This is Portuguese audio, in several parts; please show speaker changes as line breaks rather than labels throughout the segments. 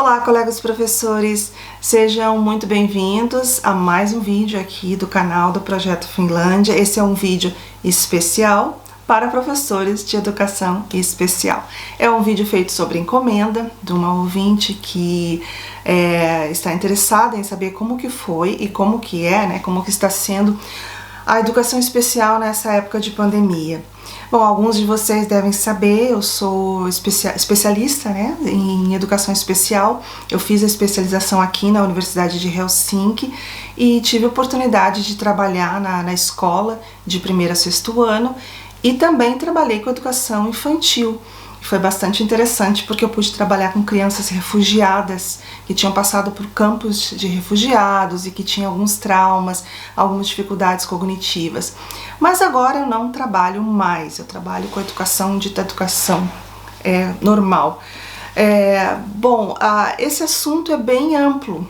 Olá, colegas professores, sejam muito bem-vindos a mais um vídeo aqui do canal do Projeto Finlândia. Esse é um vídeo especial para professores de educação especial. É um vídeo feito sobre encomenda de uma ouvinte que está interessada em saber como que foi e como que como que está sendo a educação especial nessa época de pandemia. Bom, alguns de vocês devem saber, eu sou especialista em educação especial. Eu fiz a especialização aqui na Universidade de Helsinki e tive a oportunidade de trabalhar na escola de 1º a 6º ano e também trabalhei com educação infantil. Foi bastante interessante porque eu pude trabalhar com crianças refugiadas que tinham passado por campos de refugiados e que tinham alguns traumas, algumas dificuldades cognitivas. Mas agora eu não trabalho mais, eu trabalho com educação normal. Esse assunto é bem amplo,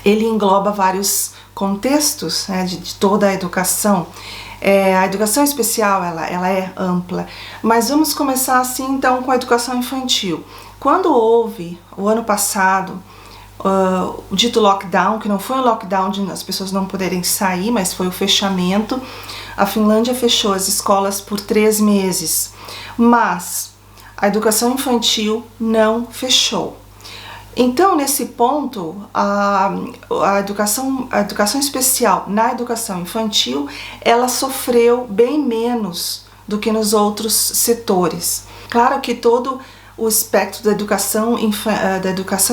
ele engloba vários contextos de toda a educação. A educação especial ela é ampla, mas vamos começar assim então com a educação infantil. Quando houve, o ano passado, o dito lockdown, que não foi um lockdown de as pessoas não poderem sair, mas foi o fechamento, a Finlândia fechou as escolas por 3 meses, mas a educação infantil não fechou. Então, nesse ponto, a educação especial na educação infantil, ela sofreu bem menos do que nos outros setores. Claro que todo o espectro da educação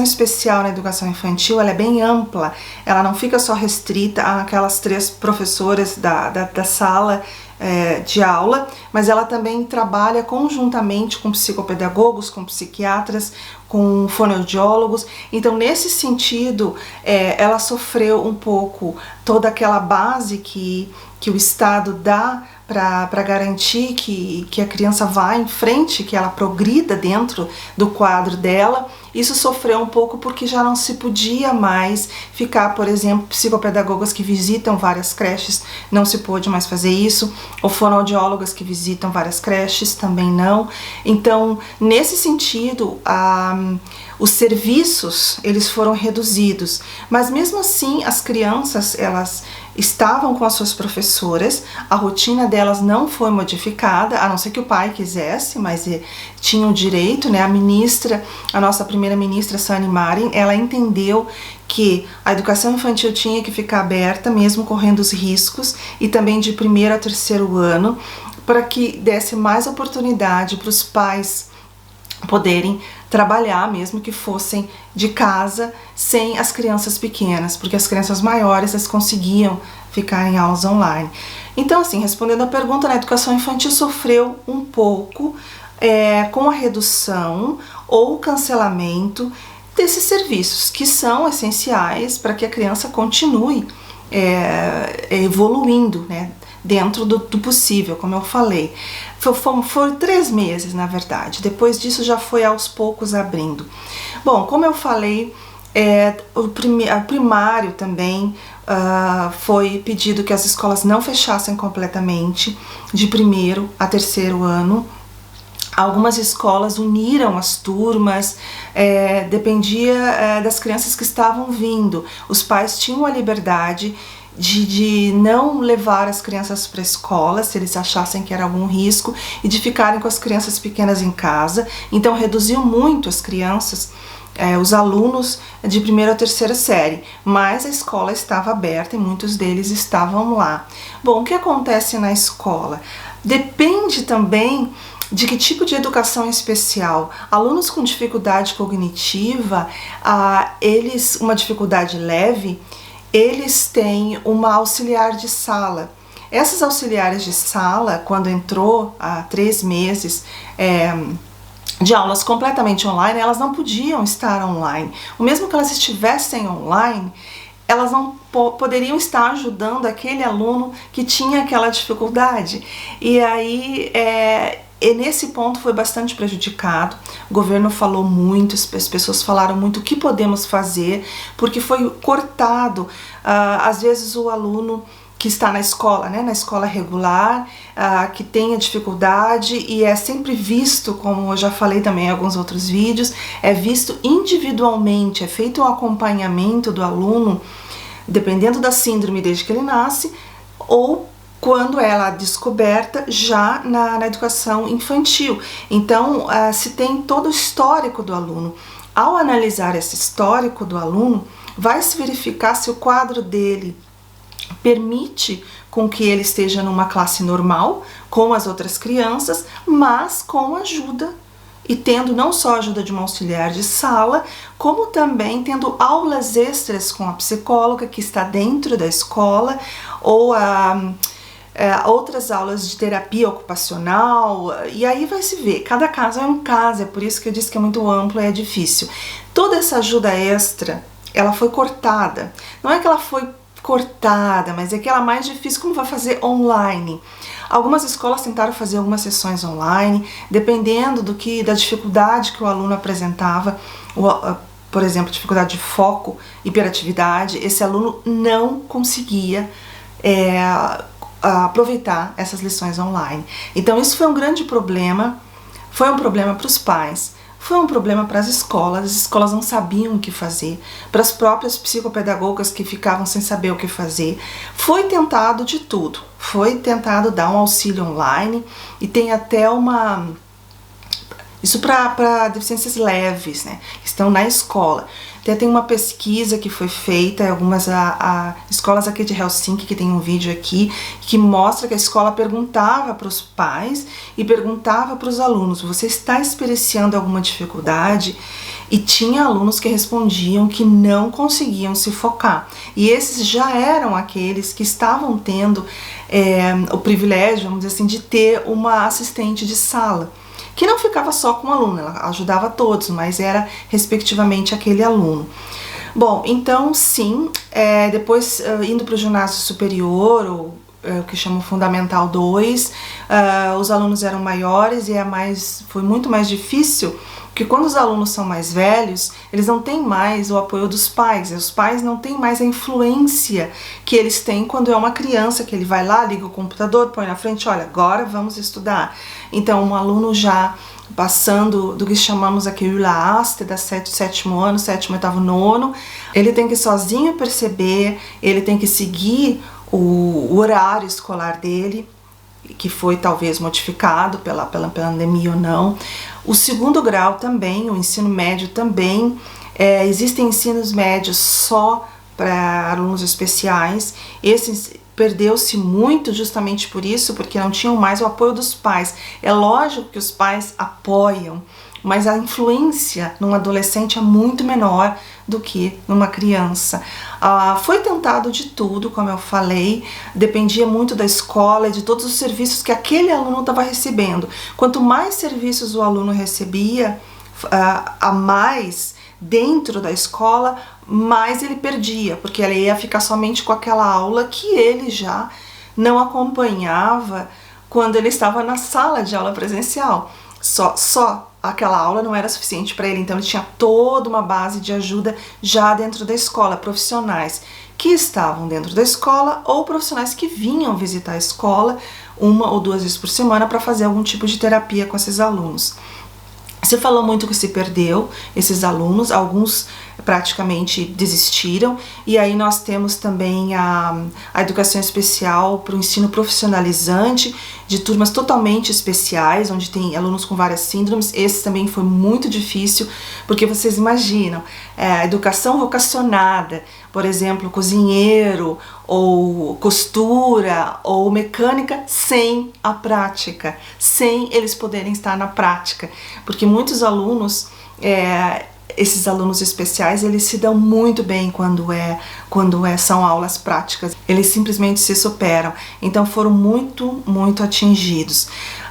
especial na educação infantil, ela é bem ampla, ela não fica só restrita àquelas 3 professoras da sala de aula, mas ela também trabalha conjuntamente com psicopedagogos, com psiquiatras, com fonoaudiólogos. Então, nesse sentido, ela sofreu um pouco toda aquela base que o Estado dá para garantir que a criança vá em frente, que ela progrida dentro do quadro dela. Isso sofreu um pouco porque já não se podia mais ficar, por exemplo, psicopedagogas que visitam várias creches, não se pôde mais fazer isso, ou fonoaudiólogas que visitam várias creches, também não. Então, nesse sentido, os serviços, eles foram reduzidos, mas mesmo assim as crianças, elas estavam com as suas professoras, a rotina delas não foi modificada, a não ser que o pai quisesse, mas tinham direito, a nossa primeira-ministra, Sanni Marin, ela entendeu que a educação infantil tinha que ficar aberta, mesmo correndo os riscos, e também de 1º a 3º ano, para que desse mais oportunidade para os pais poderem trabalhar, mesmo que fossem de casa, sem as crianças pequenas, porque as crianças maiores elas conseguiam ficar em aulas online. Então, assim, respondendo a pergunta, a educação infantil sofreu um pouco com a redução ou cancelamento desses serviços, que são essenciais para que a criança continue evoluindo, dentro do possível, como eu falei. Foram 3 meses, na verdade. Depois disso já foi aos poucos abrindo. Bom, como eu falei, o primário também foi pedido que as escolas não fechassem completamente de 1º a 3º ano. Algumas escolas uniram as turmas, dependia das crianças que estavam vindo. Os pais tinham a liberdade de não levar as crianças para a escola, se eles achassem que era algum risco, e de ficarem com as crianças pequenas em casa. Então reduziu muito as crianças, os alunos de 1ª a 3ª série, mas a escola estava aberta e muitos deles estavam lá. Bom, o que acontece na escola? Depende também de que tipo de educação especial. Alunos com dificuldade cognitiva, uma dificuldade leve, eles têm uma auxiliar de sala. Essas auxiliares de sala, quando entrou há 3 meses de aulas completamente online, elas não podiam estar online. O mesmo que elas estivessem online, elas não poderiam estar ajudando aquele aluno que tinha aquela dificuldade. E aí, nesse ponto foi bastante prejudicado. O governo falou muito, as pessoas falaram muito o que podemos fazer, porque foi cortado. Às vezes o aluno que que está na escola, né, na escola regular, que tenha dificuldade, e é sempre visto, como eu já falei também em alguns outros vídeos, é visto individualmente, é feito um acompanhamento do aluno, dependendo da síndrome desde que ele nasce, ou quando ela é descoberta já na educação infantil. Então, se tem todo o histórico do aluno. Ao analisar esse histórico do aluno, vai se verificar se o quadro dele permite com que ele esteja numa classe normal, com as outras crianças, mas com ajuda, e tendo não só a ajuda de uma auxiliar de sala, como também tendo aulas extras com a psicóloga que está dentro da escola, ou outras aulas de terapia ocupacional, e aí vai se ver, cada caso é um caso, é por isso que eu disse que é muito amplo e é difícil. Toda essa ajuda extra, ela foi cortada, não é que ela foi cortada, mas é que ela é mais difícil, como vai fazer online. Algumas escolas tentaram fazer algumas sessões online, dependendo da dificuldade que o aluno apresentava, por exemplo, dificuldade de foco, hiperatividade, esse aluno não conseguia aproveitar essas lições online. Então isso foi um grande problema, foi um problema para os pais, foi um problema para as escolas não sabiam o que fazer, para as próprias psicopedagogas que ficavam sem saber o que fazer. Foi tentado de tudo, foi tentado dar um auxílio online, e tem até isso para deficiências leves, né, que estão na escola. Até tem uma pesquisa que foi feita em algumas escolas aqui de Helsinki, que tem um vídeo aqui, que mostra que a escola perguntava para os pais e perguntava para os alunos: você está experienciando alguma dificuldade? E tinha alunos que respondiam que não conseguiam se focar. E esses já eram aqueles que estavam tendo o privilégio, vamos dizer assim, de ter uma assistente de sala, que não ficava só com o aluno, ela ajudava todos, mas era respectivamente aquele aluno. Bom, então sim, depois indo para o ginásio superior, ou o que chamam Fundamental 2, os alunos eram maiores e foi muito mais difícil, porque quando os alunos são mais velhos, eles não têm mais o apoio dos pais, e os pais não têm mais a influência que eles têm quando é uma criança, que ele vai lá, liga o computador, põe na frente, olha, agora vamos estudar. Então, um aluno já passando do que chamamos aqui o Ula-Aste, da sétimo ano, sétimo, oitavo, nono, ele tem que sozinho perceber, ele tem que seguir o horário escolar dele, que foi talvez modificado pela pandemia ou não. O segundo grau também, o ensino médio também, existem ensinos médios só para alunos especiais. Esse perdeu-se muito justamente por isso, porque não tinham mais o apoio dos pais. É lógico que os pais apoiam, mas a influência num adolescente é muito menor do que numa criança. Foi tentado de tudo, como eu falei, dependia muito da escola e de todos os serviços que aquele aluno estava recebendo. Quanto mais serviços o aluno recebia, a mais dentro da escola, mais ele perdia, porque ele ia ficar somente com aquela aula que ele já não acompanhava quando ele estava na sala de aula presencial. Só aquela aula não era suficiente para ele, então ele tinha toda uma base de ajuda já dentro da escola, profissionais que estavam dentro da escola ou profissionais que vinham visitar a escola 1 ou 2 vezes por semana para fazer algum tipo de terapia com esses alunos. Se falou muito que se perdeu esses alunos, alguns praticamente desistiram, e aí nós temos também a educação especial para o ensino profissionalizante, de turmas totalmente especiais, onde tem alunos com várias síndromes. Esse também foi muito difícil, porque vocês imaginam, a educação vocacionada, por exemplo, cozinheiro, ou costura, ou mecânica, sem a prática, sem eles poderem estar na prática, porque muitos alunos, esses alunos especiais, eles se dão muito bem quando são aulas práticas, eles simplesmente se superam, então foram muito atingidos.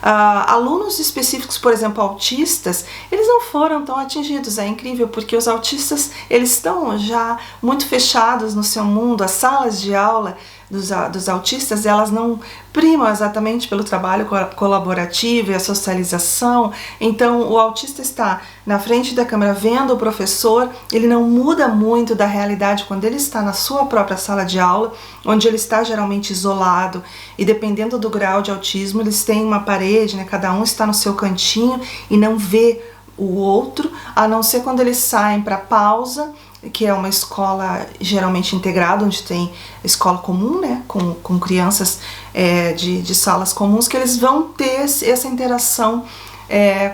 Alunos específicos, por exemplo, autistas, eles não foram tão atingidos. É incrível, porque os autistas, eles estão já muito fechados no seu mundo. As salas de aula dos autistas, elas não primam exatamente pelo trabalho colaborativo e a socialização. Então o autista está na frente da câmera vendo o professor, ele não muda muito da realidade quando ele está na sua própria sala de aula, onde ele está geralmente isolado, e dependendo do grau de autismo, eles têm uma parede, né? Cada um está no seu cantinho e não vê o outro, a não ser quando eles saem para pausa, que é uma escola geralmente integrada, onde tem escola comum, né, com crianças de salas comuns, que eles vão ter essa interação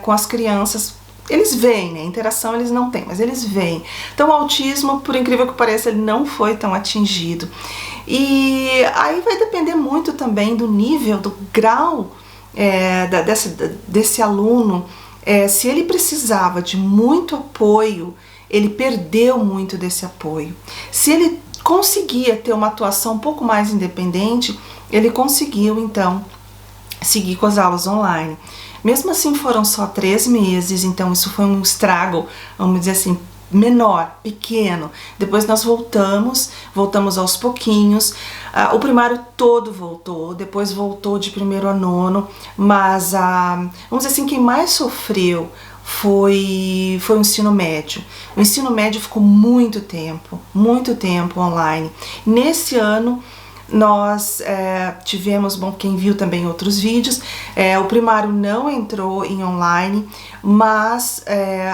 com as crianças. Eles veem, né, interação eles não têm, mas eles veem. Então o autismo, por incrível que pareça, ele não foi tão atingido. E aí vai depender muito também do nível, do grau desse aluno. Se ele precisava de muito apoio, ele perdeu muito desse apoio. Se ele conseguia ter uma atuação um pouco mais independente, ele conseguiu então seguir com as aulas online. Mesmo assim foram só 3 meses, então isso foi um estrago, vamos dizer assim, menor, pequeno. Depois nós voltamos aos pouquinhos. O primário todo voltou, depois voltou de 1º a 9º, mas vamos dizer assim, quem mais sofreu foi o ensino médio. O ensino médio ficou muito tempo online. Nesse ano nós tivemos, bom, quem viu também outros vídeos, o primário não entrou em online, mas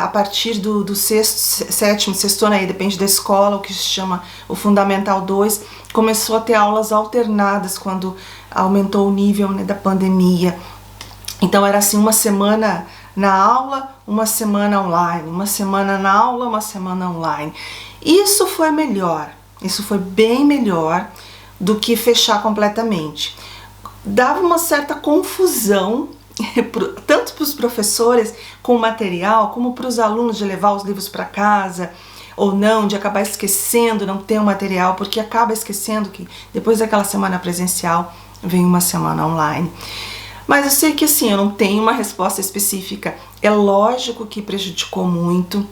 a partir do sétimo, sexto ano, aí depende da escola, o que se chama o Fundamental 2, começou a ter aulas alternadas quando aumentou o nível, né, da pandemia. Então era assim, uma semana na aula, uma semana online, uma semana na aula, uma semana online. Isso foi melhor, isso foi bem melhor do que fechar completamente. Dava uma certa confusão, tanto para os professores com o material, como para os alunos de levar os livros para casa, ou não, de acabar esquecendo, não ter o material, porque acaba esquecendo que depois daquela semana presencial vem uma semana online. Mas eu sei que assim, eu não tenho uma resposta específica. É lógico que prejudicou muito.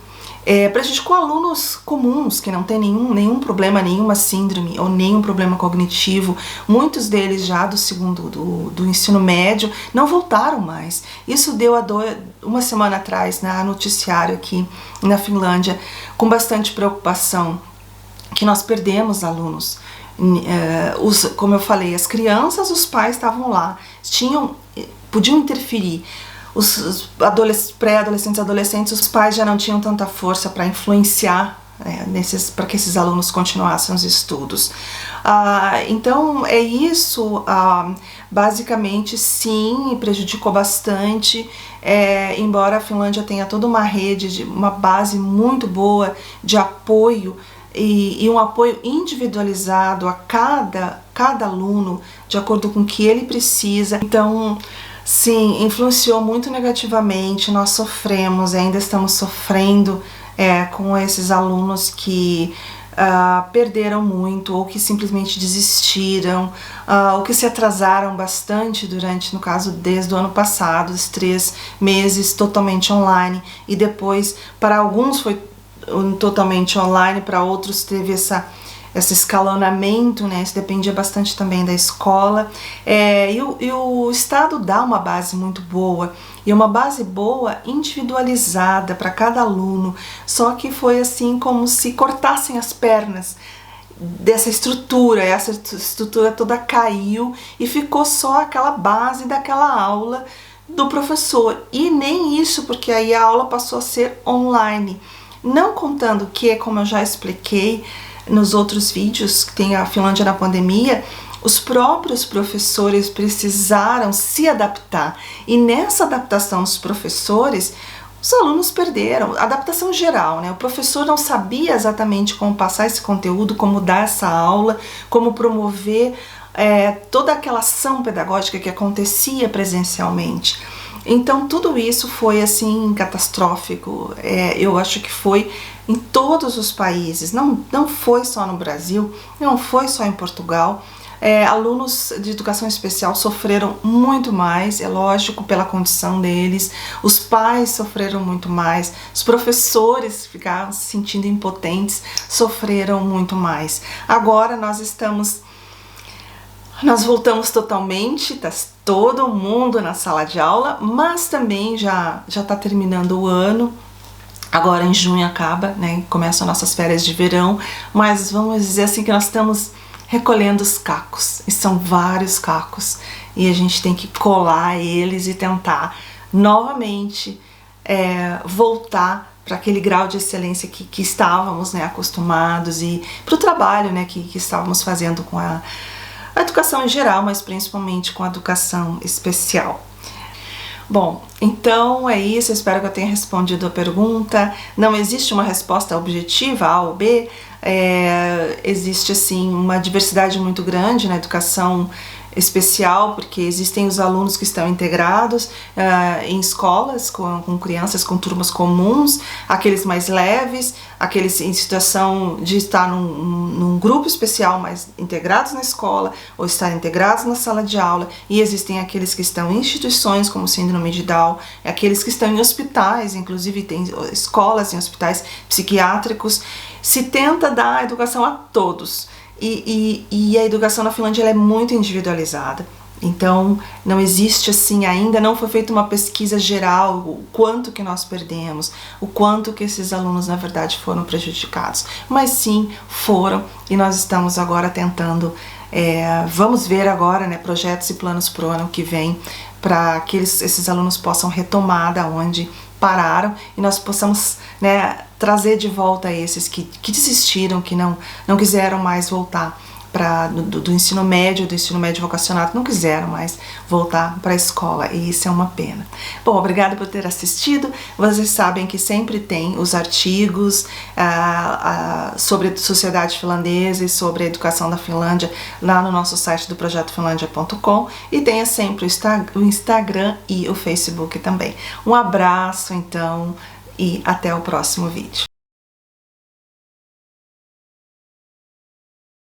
Prejudicou alunos comuns, que não tem nenhum problema, nenhuma síndrome ou nenhum problema cognitivo. Muitos deles já do ensino médio não voltaram mais. Isso deu uma semana atrás na noticiário aqui na Finlândia, com bastante preocupação, que nós perdemos alunos. Como eu falei, as crianças, os pais estavam lá, podiam interferir. Os pré-adolescentes, adolescentes, os pais já não tinham tanta força para influenciar, para que esses alunos continuassem os estudos. Então é isso, basicamente sim, prejudicou bastante, embora a Finlândia tenha toda uma rede, uma base muito boa de apoio, e um apoio individualizado a cada aluno, de acordo com o que ele precisa. Então, sim, influenciou muito negativamente, nós sofremos, ainda estamos sofrendo com esses alunos que perderam muito, ou que simplesmente desistiram, ou que se atrasaram bastante no caso, desde o ano passado, os 3 meses totalmente online, e depois, para alguns foi totalmente online, para outros teve esse escalonamento, né? Isso dependia bastante também da escola, e o Estado dá uma base muito boa, e uma base boa individualizada para cada aluno, só que foi assim como se cortassem as pernas dessa estrutura, essa estrutura toda caiu e ficou só aquela base daquela aula do professor, e nem isso, porque aí a aula passou a ser online. Não contando que, como eu já expliquei nos outros vídeos, que tem a Finlândia na pandemia, os próprios professores precisaram se adaptar. E nessa adaptação dos professores, os alunos perderam. Adaptação geral, né? O professor não sabia exatamente como passar esse conteúdo, como dar essa aula, como promover toda aquela ação pedagógica que acontecia presencialmente. Então tudo isso foi assim catastrófico. Eu acho que foi em todos os países, não foi só no Brasil, não foi só em Portugal. Alunos de educação especial sofreram muito mais, é lógico, pela condição deles, os pais sofreram muito mais, os professores ficaram se sentindo impotentes, sofreram muito mais. Agora nós voltamos totalmente, tá todo mundo na sala de aula, mas também já está terminando o ano. Agora em junho acaba, né? Começam nossas férias de verão, mas vamos dizer assim que nós estamos recolhendo os cacos, e são vários cacos, e a gente tem que colar eles e tentar novamente voltar para aquele grau de excelência que estávamos, né, acostumados, e para o trabalho, né, que estávamos fazendo com a educação em geral, mas principalmente com a educação especial. Bom, então é isso, eu espero que eu tenha respondido a pergunta. Não existe uma resposta objetiva, A ou B, existe assim uma diversidade muito grande na educação especial, porque existem os alunos que estão integrados em escolas com crianças, com turmas comuns, aqueles mais leves, aqueles em situação de estar num grupo especial, mas integrados na escola, ou estar integrados na sala de aula, e existem aqueles que estão em instituições como síndrome de Down, aqueles que estão em hospitais, inclusive tem escolas em hospitais psiquiátricos. Se tenta dar educação a todos. E a educação na Finlândia ela é muito individualizada, então não existe assim, ainda não foi feita uma pesquisa geral, o quanto que nós perdemos, o quanto que esses alunos na verdade foram prejudicados, mas sim foram, e nós estamos agora tentando, vamos ver agora, né, projetos e planos para o ano que vem, para que esses alunos possam retomar da onde pararam e nós possamos, né, trazer de volta esses que desistiram, que não quiseram mais voltar do ensino médio vocacionado, não quiseram mais voltar para a escola, e isso é uma pena. Bom, obrigada por ter assistido. Vocês sabem que sempre tem os artigos sobre a sociedade finlandesa e sobre a educação da Finlândia lá no nosso site do projetofinlandia.com, e tenha sempre o Instagram e o Facebook também. Um abraço então e até o próximo vídeo.